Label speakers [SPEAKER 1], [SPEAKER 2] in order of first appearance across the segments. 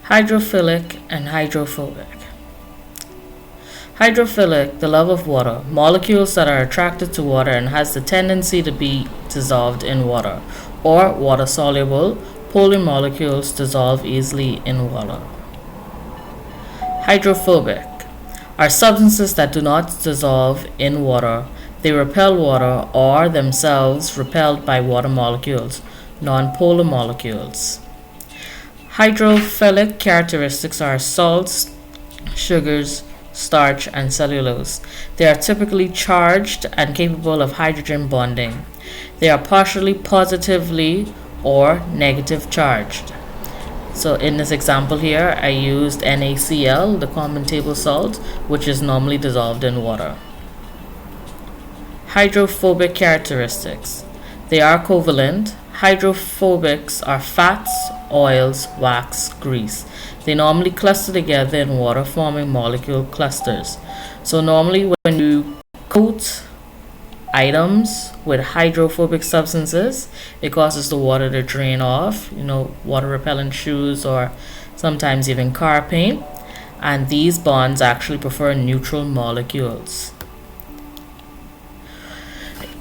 [SPEAKER 1] Hydrophilic and hydrophobic. Hydrophilic, the love of water, molecules that are attracted to water and has the tendency to be dissolved in water, or water soluble, polar molecules dissolve easily in water. Hydrophobic are substances that do not dissolve in water. They repel water or themselves repelled by water molecules, non-polar molecules. Hydrophilic characteristics are salts, sugars, starch, and cellulose. They are typically charged and capable of hydrogen bonding. They are partially positively or negative charged. So in this example here, I used NaCl, the common table salt, which is normally dissolved in water. Hydrophobic characteristics. They are covalent. Hydrophobics are fats, oils, wax, grease. They normally cluster together in water, forming molecule clusters. So normally when you coat items with hydrophobic substances, it causes the water to drain off, water repellent shoes or sometimes even car paint. And these bonds actually prefer neutral molecules.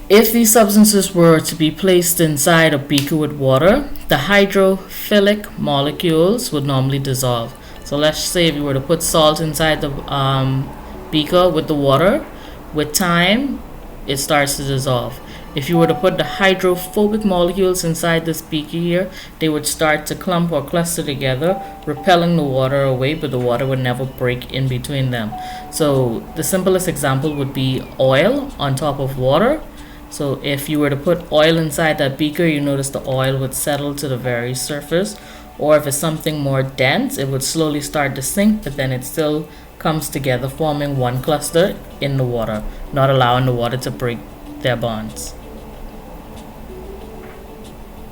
[SPEAKER 1] If these substances were to be placed inside a beaker with water, the hydrophilic molecules would normally dissolve. So let's say if you were to put salt inside the beaker with the water, with time it starts to dissolve. If you were to put the hydrophobic molecules inside this beaker here, they would start to clump or cluster together, repelling the water away, but the water would never break in between them. So the simplest example would be oil on top of water. So if you were to put oil inside that beaker, you notice the oil would settle to the very surface. Or if it's something more dense, it would slowly start to sink, but then it still comes together, forming one cluster in the water, not allowing the water to break their bonds.